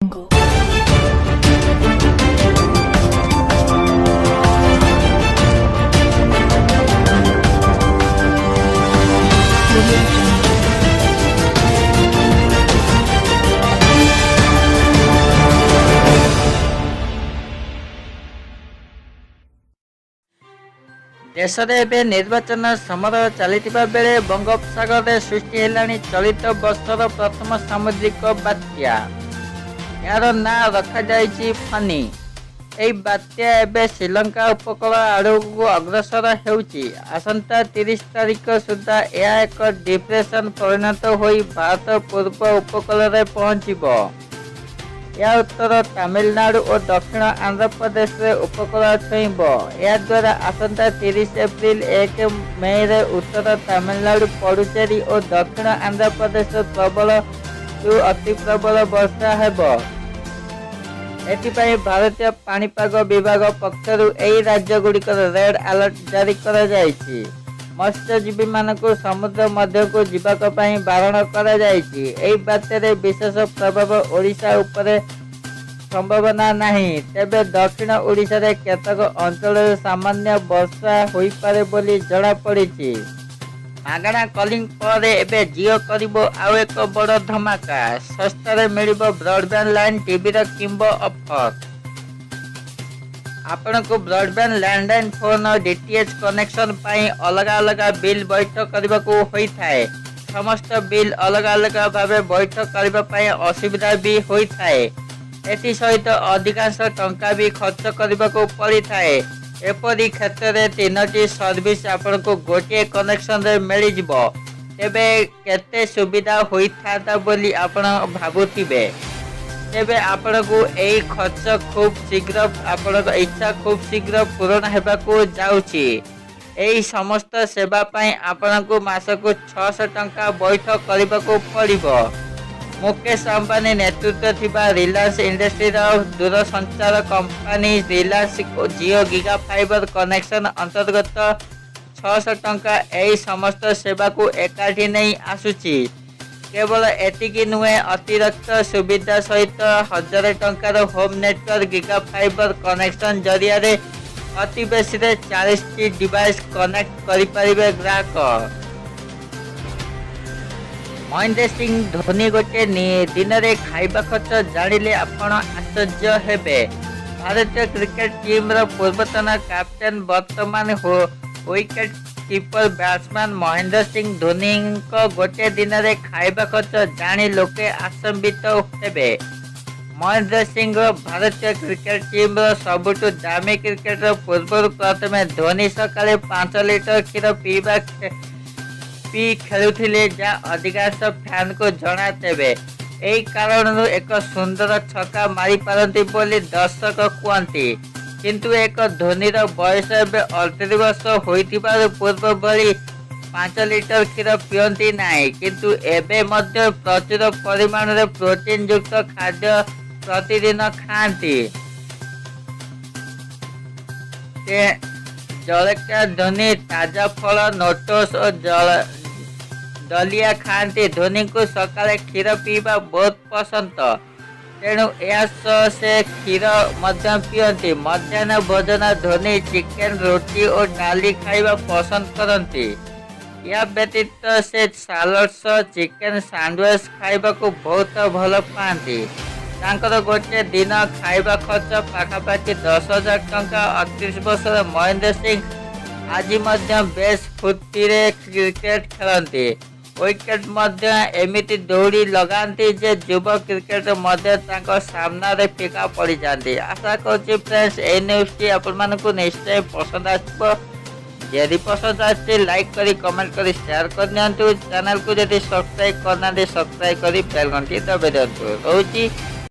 Jungle. Audio Jungle. ଦେଶରେ ଏବେ ନିର୍ବାଚନ ସମର ଚାଲିଥିବା ବେଳେ ବଙ୍ଗୋପସାଗରରେ ସୃଷ୍ଟି ହେଲାଣି ଚଳିତ ବର୍ଷର ପ୍ରଥମ ସାମୁଦ୍ରିକ ବାତ୍ୟା। ଏହାର ନାଁ ରଖାଯାଇଛି ଫନି। ଏହି ବାତ୍ୟା ଏବେ ଶ୍ରୀଲଙ୍କା ଉପକୂଳ ଆଡ଼କୁ ଅଗ୍ରସର ହେଉଛି। ଆସନ୍ତା 30 ତାରିଖ ସୁଦ୍ଧା ଏହା ଏକ ଡିପ୍ରେସନ୍ ପରିଣତ ହୋଇ ଭାରତ ପୂର୍ବ ଉପକୂଳରେ ପହଞ୍ଚିବ। ଏହା ଉତ୍ତର ତାମିଲନାଡୁ ଓ ଦକ୍ଷିଣ ଆନ୍ଧ୍ରପ୍ରଦେଶରେ ଉପକୂଳ ଛୁଇଁବ। ଏହାଦ୍ୱାରା ଆସନ୍ତା 30 ଏପ୍ରିଲ 1 ମେରେ ଉତ୍ତର ତାମିଲନାଡୁ, ପୁଡୁଚେରୀ ଓ ଦକ୍ଷିଣ ଆନ୍ଧ୍ରପ୍ରଦେଶ ପ୍ରବଳରୁ ଅତି ପ୍ରବଳ ବର୍ଷା ହେବ। ଏଥିପାଇଁ ଭାରତୀୟ ପାଣିପାଗ ବିଭାଗ ପକ୍ଷରୁ ଏହି ରାଜ୍ୟଗୁଡ଼ିକରେ ରେଡ୍ ଆଲର୍ଟ ଜାରି କରାଯାଇଛି। ମତ୍ସ୍ୟଜୀବୀମାନଙ୍କୁ ସମୁଦ୍ର ମଧ୍ୟକୁ ଯିବା ପାଇଁ ବାରଣ କରାଯାଇଛି। ଏହି ବାତ୍ୟାରେ ବିଶେଷ ପ୍ରଭାବ ଓଡ଼ିଶା ଉପରେ ସମ୍ଭାବନା ନାହିଁ, ତେବେ ଦକ୍ଷିଣ ଓଡ଼ିଶାରେ କେତେକ ଅଞ୍ଚଳରେ ସାମାନ୍ୟ ବର୍ଷା ହୋଇପାରେ ବୋଲି ଜଣାପଡ଼ିଛି। ମାଗଣା କଲିଂ ପରେ ଏବେ ଜିଓ କରିବ ଆଉ ଏକ ବଡ଼ ଧମାକା। ଶସ୍ତାରେ ମିଳିବ ବ୍ରଡବ୍ୟାଣ୍ଡ ଲାଇନ୍, ଟିଭିର କିମ୍ବ ଅଫର। ଆପଣଙ୍କୁ broadband, landline phone, DTH connection ପାଇଁ ଅଲଗା ଅଲଗା ବିଲ୍ ପୈଠ କରିବାକୁ ହୋଇଥାଏ। ସମସ୍ତ ବିଲ୍ ଅଲଗା ଅଲଗା ଭାବେ ପୈଠ କରିବା ପାଇଁ ଅସୁବିଧା ବି ହୋଇଥାଏ। ଏଥିସହିତ ଅଧିକାଂଶ ଟଙ୍କା ବି ଖର୍ଚ୍ଚ କରିବାକୁ ପଡ଼ିଥାଏ। ଏପରି କ୍ଷେତ୍ରରେ 3ଟି ସର୍ଭିସ୍ ଆପଣଙ୍କୁ ଗୋଟିଏ କନେକ୍ସନରେ ମିଳିଯିବ। ତେବେ କେତେ ସୁବିଧା ହୋଇଥାନ୍ତା ବୋଲି ଆପଣ ଭାବୁଥିବେ। ତେବେ ଆପଣଙ୍କୁ ଏହି ଖର୍ଚ୍ଚ ଖୁବ୍ ଶୀଘ୍ର, ଆପଣଙ୍କ ଇଚ୍ଛା ଖୁବ୍ ଶୀଘ୍ର ପୂରଣ ହେବାକୁ ଯାଉଛି। ଏହି ସମସ୍ତ ସେବା ପାଇଁ ଆପଣଙ୍କୁ ମାସକୁ 600 ଟଙ୍କା ପୈଠ କରିବାକୁ ପଡ଼ିବ। ମୁକେଶ ଅମ୍ବାନୀ ନେତୃତ୍ୱ ଥିବା ରିଲାଏନ୍ସ ଇଣ୍ଡଷ୍ଟ୍ରିର ଦୂରସଞ୍ଚାର କମ୍ପାନୀ Reliance Jio GigaFiber connection ଅନ୍ତର୍ଗତ 600 ଟଙ୍କା ଏହି ସମସ୍ତ ସେବାକୁ ଏକାଠି ନେଇ ଆସୁଛି। କେବଳ ଏତିକି ନୁହେଁ, ଅତିରିକ୍ତ ସୁବିଧା ସହିତ 1000 ଟଙ୍କାର home network giga fibre connection ଜରିଆରେ ଅତି ବେଶୀରେ 40ଟି ଡିଭାଇସ୍ କନେକ୍ଟ କରିପାରିବେ ଗ୍ରାହକ। ମହେନ୍ଦ୍ର ସିଂ ଧୋନି ଗୋଟିଏ ଦିନରେ ଖାଇବା ଖର୍ଚ୍ଚ ଜାଣିଲେ ଆପଣ ଆଶ୍ଚର୍ଯ୍ୟ ହେବେ। ଭାରତୀୟ କ୍ରିକେଟ ଟିମ୍ର ପୂର୍ବତନ କ୍ୟାପ୍ଟେନ୍, ବର୍ତ୍ତମାନ wicket keeper batsman Mahendra Singh ଧୋନିଙ୍କ ଗୋଟିଏ ଦିନରେ ଖାଇବା ଖର୍ଚ୍ଚ ଜାଣି ଲୋକେ ଆଚମ୍ବିତ ହେବେ। ମହେନ୍ଦ୍ର ସିଂ ଭାରତୀୟ କ୍ରିକେଟ ଟିମ୍ର ସବୁଠୁ ଦାମୀ କ୍ରିକେଟର ପୂର୍ବରୁ ପ୍ରଥମେ ଧୋନି ସକାଳେ 5 ଲିଟର କ୍ଷୀର ପିଇ ଖେଳୁଥିଲେ, ଯାହା ଅଧିକାଂଶ ଫ୍ୟାନ୍ଙ୍କୁ ଜଣା। ତେବେ ଏହି କାରଣରୁ ଏକ ସୁନ୍ଦର ଛକା ମାରିପାରନ୍ତି ବୋଲି ଦର୍ଶକ କୁହନ୍ତି। କିନ୍ତୁ ଏକ ଧୋନିର ବୟସ ଏବେ 38 ବର୍ଷ ହୋଇଥିବାରୁ ପୂର୍ବ ଭଳି 5 ଲିଟର କ୍ଷୀର ପିଅନ୍ତି ନାହିଁ, କିନ୍ତୁ ଏବେ ମଧ୍ୟ ପ୍ରଚୁର ପରିମାଣରେ ପ୍ରୋଟିନ୍ ଯୁକ୍ତ ଖାଦ୍ୟ ପ୍ରତିଦିନ ଖାଆନ୍ତି। ଜଳଖିଆ ଧୋନି ତାଜା ଫଳ, ନୋଟସ୍ ଓ ଦଲିଆ ଖାଆନ୍ତି। ଧୋନିଙ୍କୁ ସକାଳେ କ୍ଷୀର ପିଇବା ବହୁତ ପସନ୍ଦ, ତେଣୁ ଏହା ସହ ସେ କ୍ଷୀର ମଧ୍ୟ ପିଅନ୍ତି। ମଧ୍ୟାହ୍ନ ଭୋଜନ ଧୋନି ଚିକେନ, ରୁଟି ଓ ଡାଲି ଖାଇବା ପସନ୍ଦ କରନ୍ତି। ଏହା ବ୍ୟତୀତ ସେ ସାଲାଡ୍ ସହ ଚିକେନ ସାଣ୍ଡୱିଚ୍ ଖାଇବାକୁ ବହୁତ ଭଲ ପାଆନ୍ତି। ତାଙ୍କର ଗୋଟିଏ ଦିନ ଖାଇବା ଖର୍ଚ୍ଚ ପାଖାପାଖି 10,000 ଟଙ୍କା। 38 ବର୍ଷର ମହେନ୍ଦ୍ର ସିଂ ଆଜି ମଧ୍ୟ ବେଶ୍ ଫୁର୍ତ୍ତିରେ କ୍ରିକେଟ ଖେଳନ୍ତି। ୱିକେଟ୍ ମଧ୍ୟ ଏମିତି ଦୌଡ଼ି ଲଗାନ୍ତି ଯେ ଯୁବ କ୍ରିକେଟର ମଧ୍ୟ ତାଙ୍କ ସାମ୍ନାରେ ଫିକା ପଡ଼ିଯାନ୍ତି। ଆଶା କରୁଛି ଫ୍ରେଣ୍ଡସ୍, ଏହି ନ୍ୟୁଜ୍ଟି ଆପଣମାନଙ୍କୁ ନିଶ୍ଚୟ ପସନ୍ଦ ଆସିବ। ଯଦି ପସନ୍ଦ ଆସିଛି ଲାଇକ୍ କରି, କମେଣ୍ଟ କରି, ସେୟାର କରିନିଅନ୍ତୁ। ଚ୍ୟାନେଲକୁ ଯଦି ସବସ୍କ୍ରାଇବ୍ କରିନାହାନ୍ତି, ସବସ୍କ୍ରାଇବ୍ କରି ବେଲ୍ ଘଣ୍ଟି ଦବାଇ ଦିଅନ୍ତୁ। ରହୁଛି।